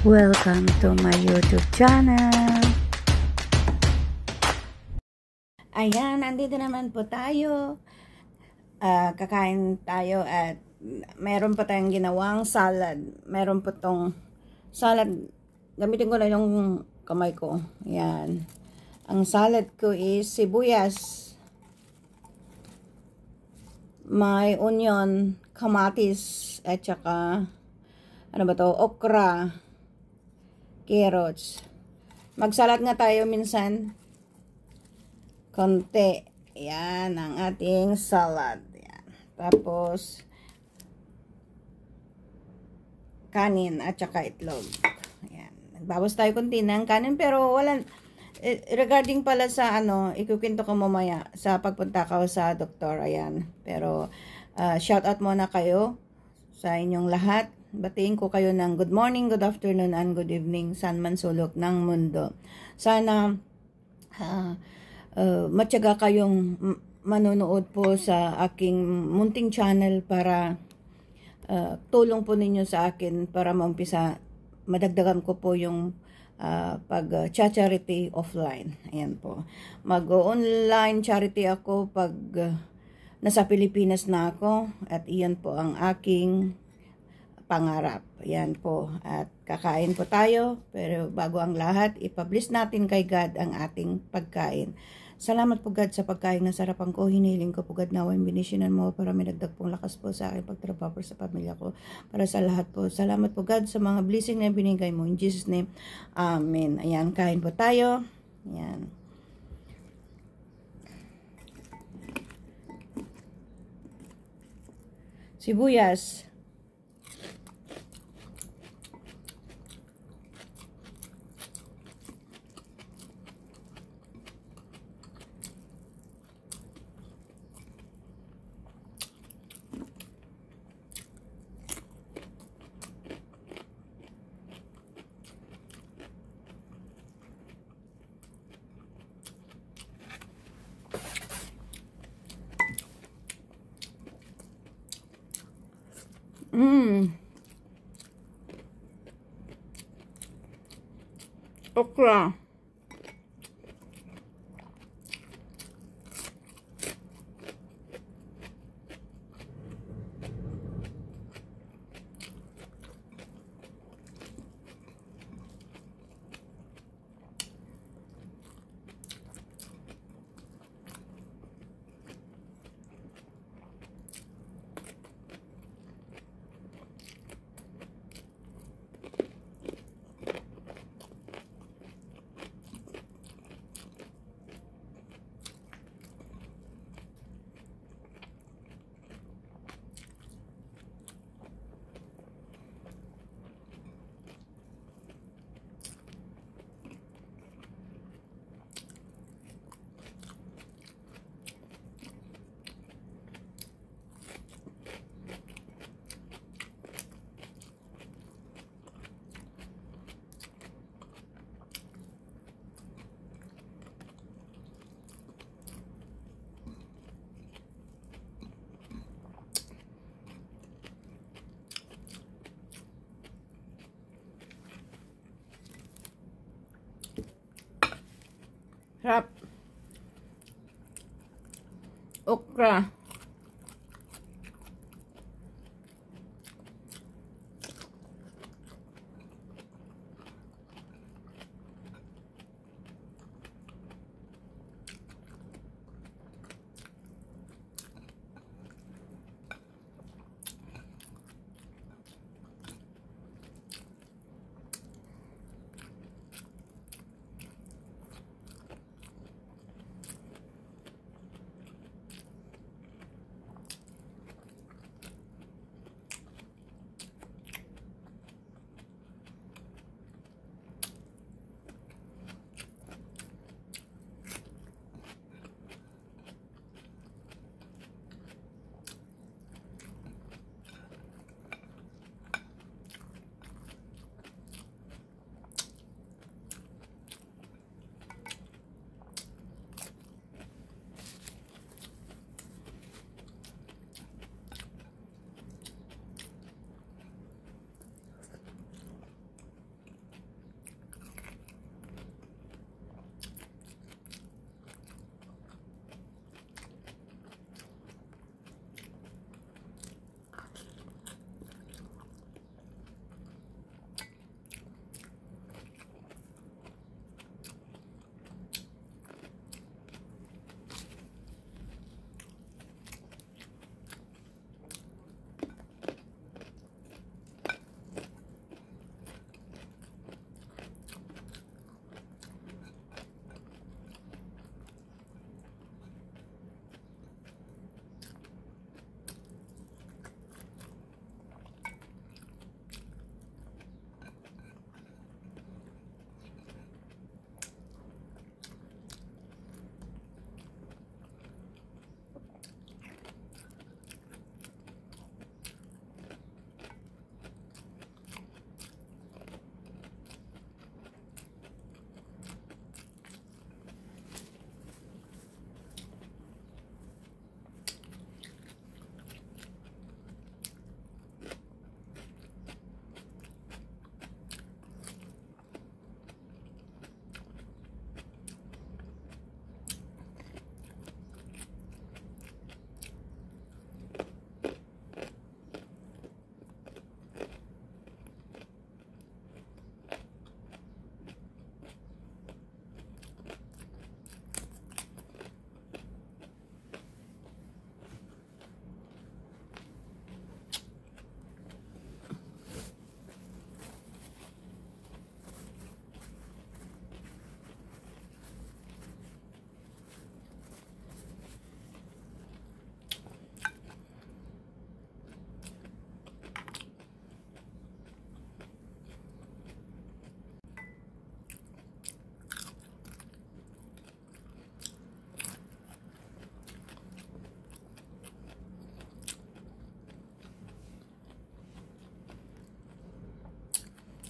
Welcome to my YouTube channel. Ayan, nandito naman po tayo. Kakain tayo at meron pa tayong ginawang salad. Meron po tong salad. Gamitin ko na yung kamay ko. Ayan. Ang salad ko is sibuyas. May onion, kamatis, at saka ano ba to? Okra, carrots. Magsalad nga tayo minsan. Konti. Yan ang ating salad. Yan. Tapos kanin at saka itlog. Yan. Nagbawas tayo konti ng kanin pero wala regarding pala sa ikukwento ko mamaya sa pagpunta ko sa doktor. Ayan. Pero shout out muna kayo sa inyong lahat. Batiin ko kayo ng good morning, good afternoon, and good evening saan man sulok ng mundo. Sana matyaga kayong manonood po sa aking munting channel para tulong po ninyo sa akin para maumpisa madagdagan ko po yung pag-charity offline. Ayan po. Mag-online charity ako pag nasa Pilipinas na ako at iyan po ang aking pangarap. Ayan po. At kakain po tayo. Pero bago ang lahat, ipublish natin kay God ang ating pagkain. Salamat po God sa pagkain na sarapan ko. Hiniling ko po God na walang binisyonan mo para may dagdag pong lakas po sa aking pagtrabaho sa pamilya ko. Para sa lahat po. Salamat po God sa mga blessing na binigay mo. In Jesus name, Amen. Ayan, kain po tayo. Ayan. Sibuyas. Okra. Sarap. Okra.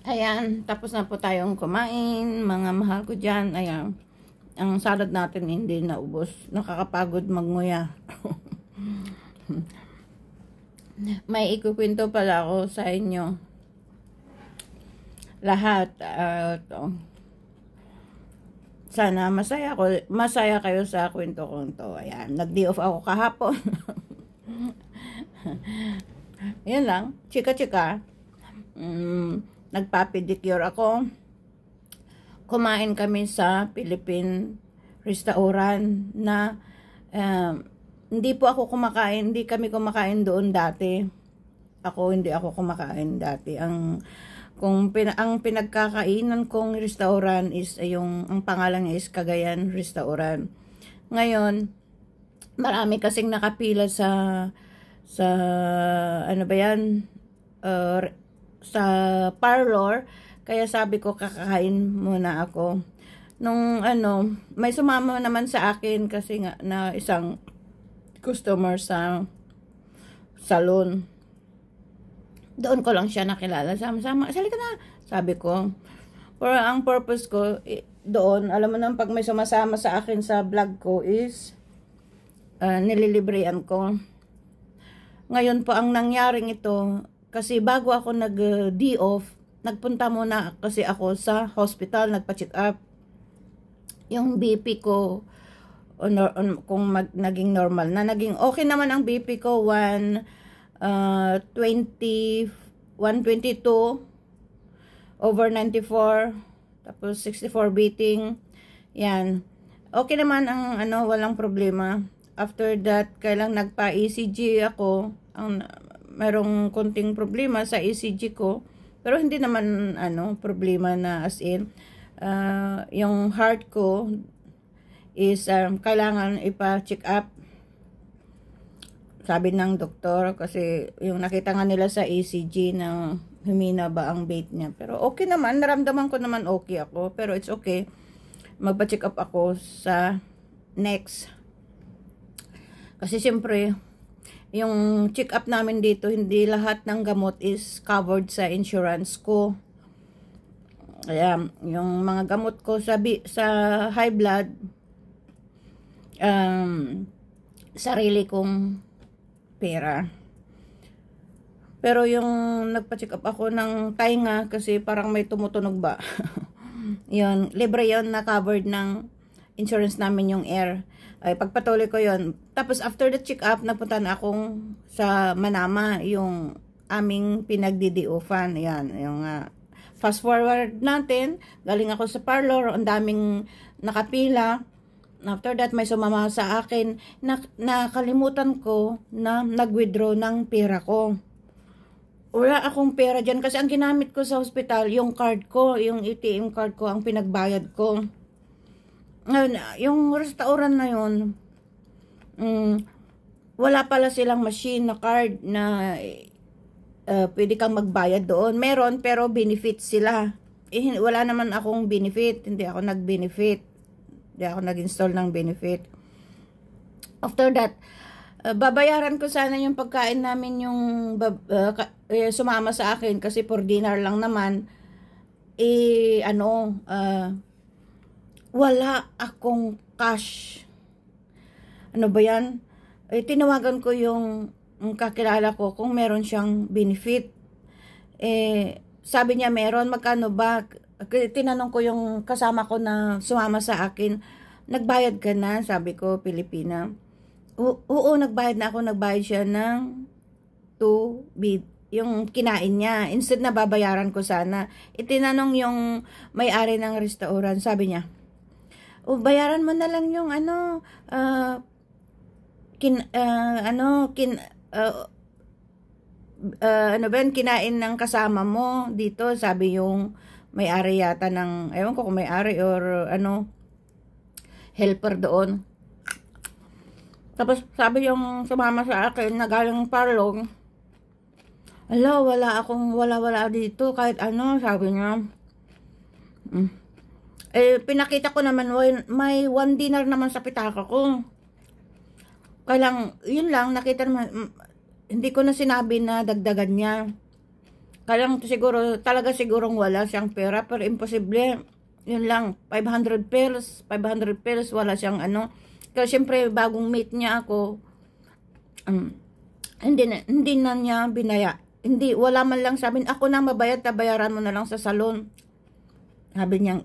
Ayan, tapos na po tayong kumain, mga mahal ko dyan. Ayan, ang salad natin hindi naubos. Nakakapagod magnguya. May ikukwento pala ako sa inyo. Lahat. Sana masaya kayo sa kwento kong to. Ayan, nag-day off ako kahapon. Yan lang, chika-chika. Nagpa-pedicure ako. Kumain kami sa Philippine restaurant na hindi po ako kumakain, hindi kami kumakain doon dati. Hindi ako kumakain dati. Ang pinagkakainan kong restaurant is ang pangalan niya is Cagayan Restaurant. Ngayon, marami kasing nakapila sa ano ba yan? Sa parlor, kaya sabi ko kakain muna ako. Nung may sumama naman sa akin kasi nga na isang customer sa salon. Doon ko lang siya nakilala. Sama-sama, sali ka na, sabi ko. Pero ang purpose ko doon, alam mo nang pag may sumasama sa akin sa vlog ko is nililibrean ko. Ngayon po ang nangyaring ito, kasi bago ako nag-day off, nagpunta muna kasi ako sa hospital, nagpa-check up. Yung BP ko, kung naging normal na, naging okay naman ang BP ko, 122 over 94, tapos 64 beating. Yan. Okay naman ang walang problema. After that, kailang nagpa-ECG ako. Merong konting problema sa ECG ko, pero hindi naman problema na as in yung heart ko is kailangan ipa-check up, sabi ng doktor, kasi yung nakita nga nila sa ECG na humina ba ang beat niya. Pero okay naman, naramdaman ko naman okay ako, pero it's okay, magpa-check up ako sa next. Kasi siyempre yung check up namin dito, hindi lahat ng gamot is covered sa insurance ko. Kaya yung mga gamot ko sa high blood, sarili kong pera. Pero yung nagpa-check up ako ng tainga kasi parang may tumutunog ba. Yun, libre yun na covered ng insurance namin, yung air. Ay, pagpatuloy ko yon. Tapos after the check up, napunta na akong sa Manama, yung aming pinagdidiufan. Yan, yung fast forward natin, galing ako sa parlor, ang daming nakapila. After that, may sumama sa akin, nakalimutan ko na nag-withdraw ng pera ko. Wala akong pera dyan kasi ang ginamit ko sa hospital, yung card ko, yung ATM card ko, ang pinagbayad ko. Ngayon, yung restaurant na yun, wala pala silang machine na card na pwede kang magbayad doon. Meron, pero benefit sila. Wala naman akong benefit. Hindi ako nag-benefit. Hindi ako nag-install ng benefit. After that, babayaran ko sana yung pagkain namin, yung sumama sa akin kasi for dinner lang naman. Wala akong cash. Ano ba yan? Tinawagan ko yung kakilala ko kung meron siyang benefit. Sabi niya meron, magkano ba? Tinanong ko yung kasama ko na sumama sa akin, nagbayad ka na? Sabi ko, Pilipina. Oo, nagbayad na ako. Nagbayad siya ng 2 bid. Yung kinain niya. Instead na babayaran ko sana. Itinanong yung may-ari ng restaurant. Sabi niya, bayaran mo na lang yung kinain ng kasama mo dito. Sabi yung may-ari yata ng, ewan ko kung may-ari or helper doon. Tapos sabi yung sumama sa akin na galing parlor, wala dito kahit sabi niya. Pinakita ko naman, may 1 dinar naman sa pitaka ko. Kailang, yun lang, nakita naman, hindi ko na sinabi na dagdagan niya. Kaya lang siguro, talaga sigurong wala siyang pera, pero imposible. Yun lang, 500 pesos, wala siyang ano. Kasi syempre, bagong meet niya ako, hindi na niya binaya. Hindi, wala man lang sabi, ako na mabayad, tabayaran mo na lang sa salon. Sabi niya,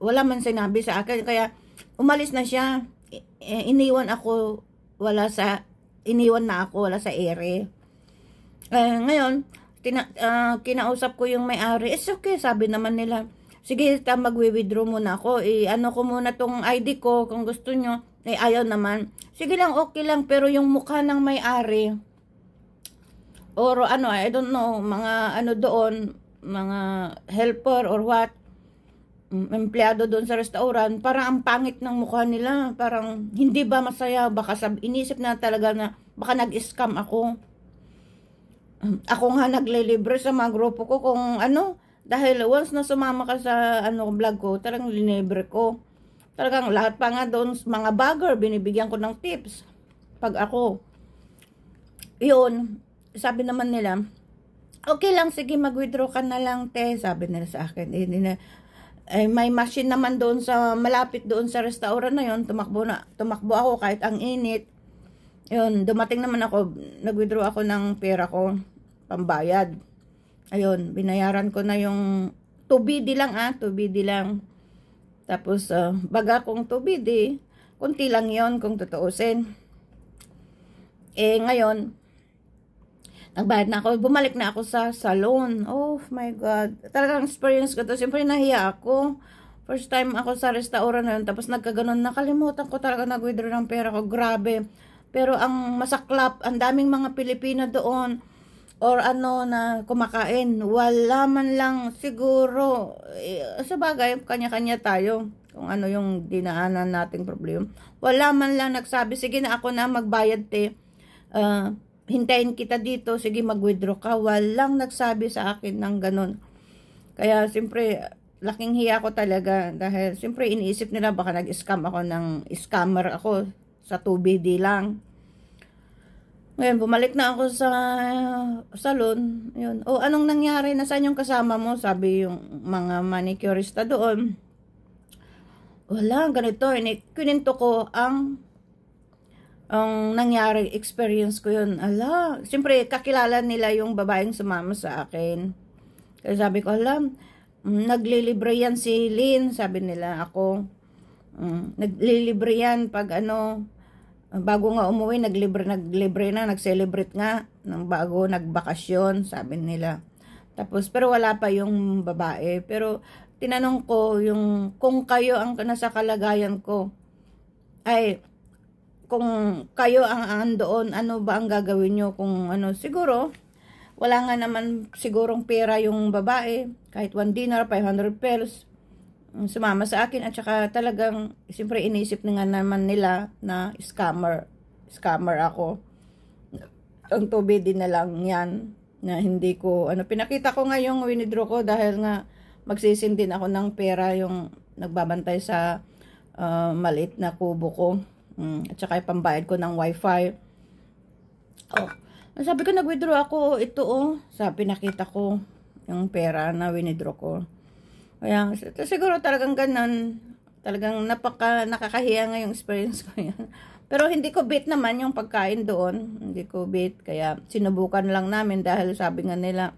wala man sinabi sa akin, kaya umalis na siya. Iniwan na ako, wala sa ere. Ngayon, kinausap ko yung may-ari. It's okay, sabi naman nila. Sige, magwi-withdraw muna ako. Ano ko muna tong ID ko kung gusto nyo. Ayaw naman. Sige lang, okay lang. Pero yung mukha ng may-ari, or ano, I don't know, mga ano doon, mga helper or what, empleyado doon sa restaurant, parang ang pangit ng mukha nila. Parang hindi ba masaya? Baka inisip na talaga na baka nag-scam ako. Ako nga naglilibre sa mga grupo ko kung ano, dahil once na sumama ka sa vlog ko, talagang linibre ko. Talagang lahat pa nga doon, mga bagger, binibigyan ko ng tips. Pag ako, yun, sabi naman nila, okay lang, sige, mag-withdraw ka na lang, te. Sabi nila sa akin, may machine naman doon sa, malapit doon sa restaurant na yun, tumakbo ako kahit ang init. Yun, dumating naman ako, nag-withdraw ako ng pera ko, pambayad. Ayun, binayaran ko na yung 2BD lang 2BD lang. Tapos, baga kong 2BD, kunti lang yon kung tutuusin. Ngayon, nagbayad na ako, bumalik na ako sa salon. Oh my God, talagang experience ko to. Siyempre nahiya ako. First time ako sa restaurant na yun, tapos nagkaganon, nakalimutan ko talaga nag-withdraw ng pera ko, grabe. Pero ang masaklap, ang daming mga Pilipina doon, or ano na kumakain, wala man lang siguro, sa bagay, kanya-kanya tayo, kung ano yung dinaanan nating problema. Wala man lang nagsabi, sige na ako na magbayad te, hintayin kita dito, sige mag-withdraw ka. Walang nagsabi sa akin ng ganun. Kaya siyempre, laking hiya ko talaga, dahil siyempre iniisip nila baka nag-scam ako scammer ako sa 2BD lang. Ngayon, bumalik na ako sa salon. Yun. Anong nangyari? Nasaan yung kasama mo? Sabi yung mga manicurista doon. Wala, ganito. Kininto ko ang nangyari, experience ko yun. Siyempre, kakilala nila yung babaeng sumama sa akin. Kaya sabi ko, naglilibre yan si Lynn. Sabi nila ako. Naglilibre yan pag bago nga umuwi, naglibre na, nag-celebrate nga ng bago nagbakasyon, sabi nila. Tapos, pero wala pa yung babae. Pero, tinanong ko kung kayo ang nasa kalagayan ko, kung kayo ang andoon, ano ba ang gagawin nyo? Kung siguro, wala nga naman sigurong pera yung babae, kahit 1 dinar, 500 pesos, sumama sa akin, at saka talagang siyempre inisip na nga naman nila na scammer ako. Ang 2BD na lang yan, na hindi ko, pinakita ko nga yung withdraw ko dahil nga magsisindin ako ng pera yung nagbabantay sa maliit na kubo ko, at saka pambayad ko ng wifi. Sabi ko, nag-withdraw ako, ito sabi, nakita ko yung pera na withdraw ko. Kaya, siguro talagang ganun. Talagang nakakahiya nga yung experience ko yan. Pero hindi ko bet naman yung pagkain doon. Hindi ko bet. Kaya sinubukan lang namin dahil sabi nga nila,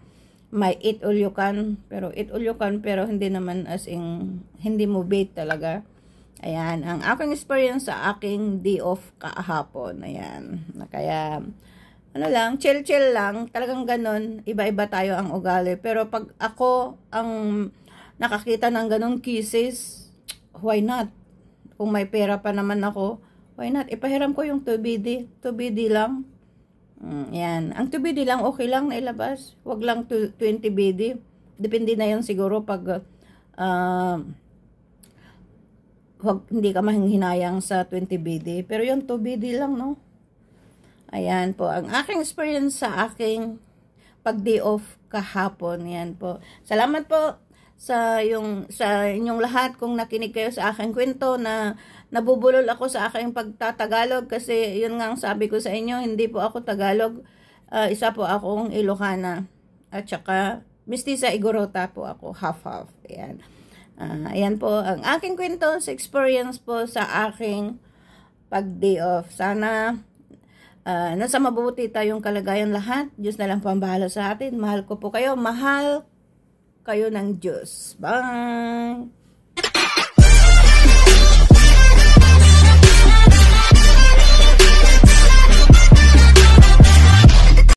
may eat all you can. Pero eat all you can, pero hindi naman as in, hindi mo bet talaga. Ayan, ang aking experience sa aking day off kahapon. Ayan. Kaya, chill-chill lang. Talagang ganun. Iba-iba tayo ang ugali. Pero pag ako ang nakakita ng ganong cases, why not? Kung may pera pa naman ako, why not? Ipahiram ko yung 2BD. 2BD lang. Yan. Ang 2BD lang, okay lang na ilabas. Huwag lang 20BD. Depende na yun siguro pag hindi ka mahinghinayang sa 20BD. Pero yung 2BD lang, no? Ayan po. Ang aking experience sa aking pag-day off kahapon. Yan po. Salamat po sa inyong lahat kung nakinig kayo sa aking kwento na nabubulol ako sa aking pagtatagalog kasi yun nga ang sabi ko sa inyo, hindi po ako Tagalog, isa po akong Ilocana at saka Mestiza Igorota po ako, half-half. Ayan. Ayan po ang aking kwento sa experience po sa aking pag-day off. Sana nasa mabuti tayong kalagayan lahat. Diyos na lang po ang bahala sa atin. Mahal ko po kayo. Mahal kayo ng Diyos. Bye!